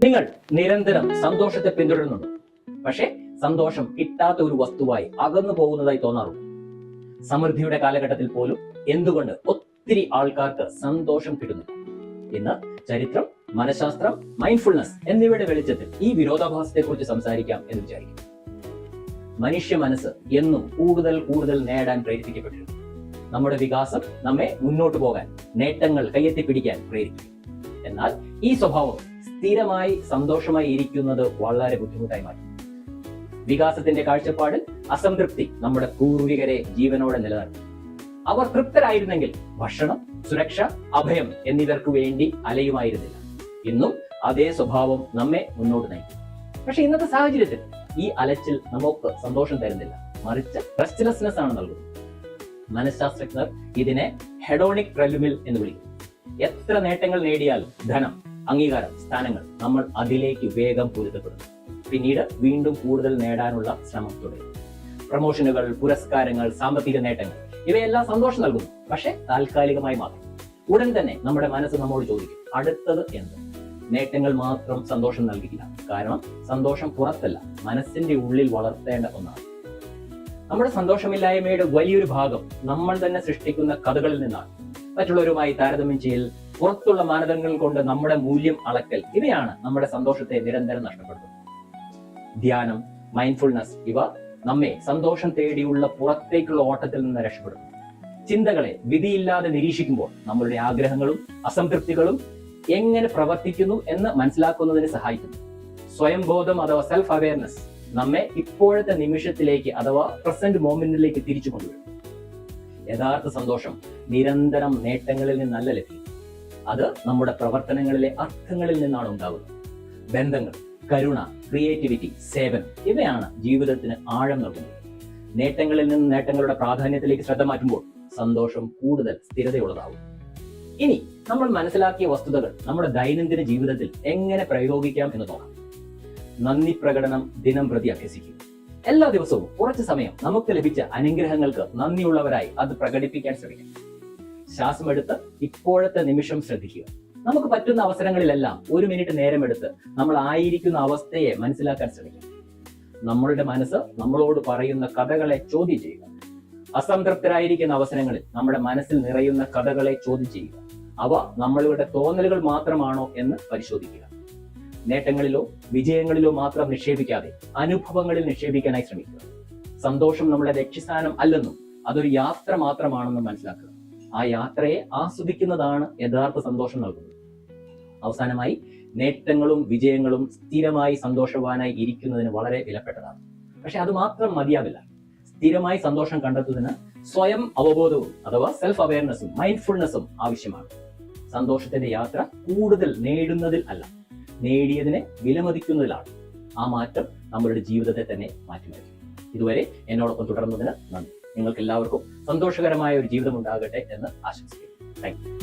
നിങ്ങൾ നിരന്തരം സന്തോഷത്തെ പിന്തുടരുന്നുണ്ട്, പക്ഷേ സന്തോഷം കിട്ടാത്ത ഒരു വസ്തുവായി അകന്നു പോകുന്നതായി തോന്നാറുണ്ട്. സമൃദ്ധിയുടെ കാലഘട്ടത്തിൽ പോലും എന്തുകൊണ്ട് ഒത്തിരി ആൾക്കാർക്ക് സന്തോഷം കിട്ടുന്നില്ല? ഇന്ന് ചരിത്രം, മനഃശാസ്ത്രം, മൈൻഡ്ഫുൾനെസ് എന്നിവയുടെ വെളിച്ചത്തിൽ ഈ വിരോധാഭാസത്തെക്കുറിച്ച് സംസാരിക്കാം എന്ന് വിചാരിക്കും. മനുഷ്യ മനസ്സ് എന്നും കൂടുതൽ കൂടുതൽ നേടാൻ പ്രേരിപ്പിക്കപ്പെട്ടിരുന്നു. നമ്മുടെ വികാസം നമ്മെ മുന്നോട്ട് പോകാൻ, നേട്ടങ്ങൾ കയ്യെത്തിപ്പിടിക്കാൻ പ്രേരിപ്പിക്കും. എന്നാൽ ഈ സ്വഭാവം സ്ഥിരമായി സന്തോഷമായി ഇരിക്കുന്നത് വളരെ ബുദ്ധിമുട്ടായി മാറ്റും. വികാസത്തിന്റെ കാഴ്ചപ്പാടിൽ അസംതൃപ്തി നമ്മുടെ പൂർവികരെ ജീവനോടെ നിലനിർത്തും. അവർ തൃപ്തരായിരുന്നെങ്കിൽ ഭക്ഷണം, സുരക്ഷ, അഭയം എന്നിവർക്ക് വേണ്ടി അലയുമായിരുന്നില്ല. ഇന്നും അതേ സ്വഭാവം നമ്മെ മുന്നോട്ട് നയിക്കും. പക്ഷെ ഇന്നത്തെ സാഹചര്യത്തിൽ ഈ അലച്ചിൽ നമുക്ക് സന്തോഷം തരുന്നില്ല, മറിച്ച് റെസ്റ്റ്ലെസ്നെസ് ആണ് നൽകുന്നത്. മനഃശാസ്ത്രജ്ഞർ ഇതിനെ ഹെഡോണിക് ട്രെഡ്മിൽ എന്ന് വിളിക്കും. എത്ര നേട്ടങ്ങൾ നേടിയാലും ധനം, അംഗീകാരം, സ്ഥാനങ്ങൾ, നമ്മൾ അതിലേക്ക് വേഗം പൊരുത്തപ്പെടുന്നു. പിന്നീട് വീണ്ടും കൂടുതൽ നേടാനുള്ള ശ്രമം തുടരും. പ്രമോഷനുകൾ, പുരസ്കാരങ്ങൾ, സാമ്പത്തിക നേട്ടങ്ങൾ ഇവയെല്ലാം സന്തോഷം നൽകുന്നു, പക്ഷെ താൽക്കാലികമായി മാത്രം. ഉടൻ തന്നെ നമ്മുടെ മനസ്സ് നമ്മോട് ചോദിക്കും, അടുത്തത് എന്ത്? നേട്ടങ്ങൾ മാത്രം സന്തോഷം നൽകില്ല. കാരണം സന്തോഷം പുറത്തല്ല, മനസ്സിന്റെ ഉള്ളിൽ വളർത്തേണ്ട ഒന്നാണ്. നമ്മുടെ സന്തോഷമില്ലായ്മയുടെ വലിയൊരു ഭാഗം നമ്മൾ തന്നെ സൃഷ്ടിക്കുന്ന കഥകളിൽ നിന്നാണ്. മറ്റുള്ളവരുമായി താരതമ്യം ചെയ്യൽ, പുറത്തുള്ള മാനദണ്ഡങ്ങൾ കൊണ്ട് നമ്മുടെ മൂല്യം അളക്കൽ, ഇവയാണ് നമ്മുടെ സന്തോഷത്തെ നിരന്തരം നഷ്ടപ്പെടുത്തുന്നത്. ധ്യാനം, മൈൻഡ്ഫുൾനെസ് ഇവ നമ്മെ സന്തോഷം തേടിയുള്ള പുറത്തേക്കുള്ള ഓട്ടത്തിൽ നിന്ന് രക്ഷപ്പെടുന്നു. ചിന്തകളെ വിധിയില്ലാതെ നിരീക്ഷിക്കുമ്പോൾ നമ്മളുടെ ആഗ്രഹങ്ങളും അസംതൃപ്തികളും എങ്ങനെ പ്രവർത്തിക്കുന്നു എന്ന് മനസ്സിലാക്കുന്നതിന് സഹായിക്കുന്നു. സ്വയം ബോധം അഥവാ സെൽഫ് അവയർനെസ് നമ്മെ ഇപ്പോഴത്തെ നിമിഷത്തിലേക്ക് അഥവാ പ്രസന്റ് മൊമെന്റിലേക്ക് തിരിച്ചു കൊണ്ടുവരും. യഥാർത്ഥ സന്തോഷം നിരന്തരം നേട്ടങ്ങളിൽ നിന്നല്ല ലഭിക്കും. അത് നമ്മുടെ പ്രവർത്തനങ്ങളിലെ അർത്ഥങ്ങളിൽ നിന്നാണ് ഉണ്ടാകുന്നത്. ബന്ധങ്ങൾ, കരുണ, ക്രിയേറ്റിവിറ്റി, സേവനം ഇവയാണ് ജീവിതത്തിന് ആഴം നൽകുന്നത്. നേട്ടങ്ങളിൽ നിന്ന് നേട്ടങ്ങളുടെ പ്രാധാന്യത്തിലേക്ക് ശ്രദ്ധ മാറ്റുമ്പോൾ സന്തോഷം കൂടുതൽ സ്ഥിരതയുള്ളതാവും. ഇനി നമ്മൾ മനസ്സിലാക്കിയ വസ്തുതകൾ നമ്മുടെ ദൈനംദിന ജീവിതത്തിൽ എങ്ങനെ പ്രയോഗിക്കാം എന്ന് നോക്കാം. നന്ദി പ്രകടനം ദിനം പ്രതി അഭ്യസിക്കുക. എല്ലാ ദിവസവും കുറച്ച് സമയം നമുക്ക് ലഭിച്ച അനുഗ്രഹങ്ങൾക്ക് നന്ദിയുള്ളവരായി അത് പ്രകടിപ്പിക്കാൻ ശ്രമിക്കുക. ശ്വാസമെടുത്ത് ഇപ്പോഴത്തെ നിമിഷം ശ്രദ്ധിക്കുക. നമുക്ക് പറ്റുന്ന അവസരങ്ങളിലെല്ലാം 1 മിനിറ്റ് നേരമെടുത്ത് നമ്മൾ ആയിരിക്കുന്ന അവസ്ഥയെ മനസ്സിലാക്കാൻ ശ്രമിക്കുക. നമ്മളുടെ മനസ്സ് നമ്മളോട് പറയുന്ന കഥകളെ ചോദ്യം ചെയ്യുക. അസംതൃപ്തരായിരിക്കുന്ന അവസരങ്ങളിൽ നമ്മുടെ മനസ്സിൽ നിറയുന്ന കഥകളെ ചോദ്യം ചെയ്യുക. അവ നമ്മളുടെ തോന്നലുകൾ മാത്രമാണോ എന്ന് പരിശോധിക്കുക. നേട്ടങ്ങളിലോ വിജയങ്ങളിലോ മാത്രം നിക്ഷേപിക്കാതെ അനുഭവങ്ങളിൽ നിക്ഷേപിക്കാനായി ശ്രമിക്കുക. സന്തോഷം നമ്മുടെ ലക്ഷ്യസ്ഥാനം അല്ലെന്നും അതൊരു യാത്ര മാത്രമാണെന്നും മനസ്സിലാക്കുക. ആ യാത്രയെ ആസ്വദിക്കുന്നതാണ് യഥാർത്ഥ സന്തോഷം നൽകുന്നത്. അവസാനമായി, നേട്ടങ്ങളും വിജയങ്ങളും സ്ഥിരമായി സന്തോഷവാനായി ഇരിക്കുന്നതിന് വളരെ വിലപ്പെട്ടതാണ്. പക്ഷെ അത് മാത്രം മതിയാവില്ല. സ്ഥിരമായി സന്തോഷം കണ്ടെത്തുന്നതിന് സ്വയം അവബോധവും അഥവാ സെൽഫ് അവയർനെസ്സും മൈൻഡ്ഫുൾനെസ്സും ആവശ്യമാണ്. സന്തോഷത്തിന്റെ യാത്ര കൂടുതൽ നേടുന്നതിൽ അല്ല, നേടിയതിനെ വിലമതിക്കുന്നതിലാണ്. ആ മാറ്റം നമ്മളുടെ ജീവിതത്തെ തന്നെ മാറ്റിമറിക്കും. ഇതുവരെ എന്നോടൊപ്പം തുടർന്നതിന് നന്ദി. നിങ്ങൾക്ക് എല്ലാവർക്കും സന്തോഷകരമായ ഒരു ജീവിതം ഉണ്ടാകട്ടെ എന്ന് ആശംസിക്കുന്നു. Thank you.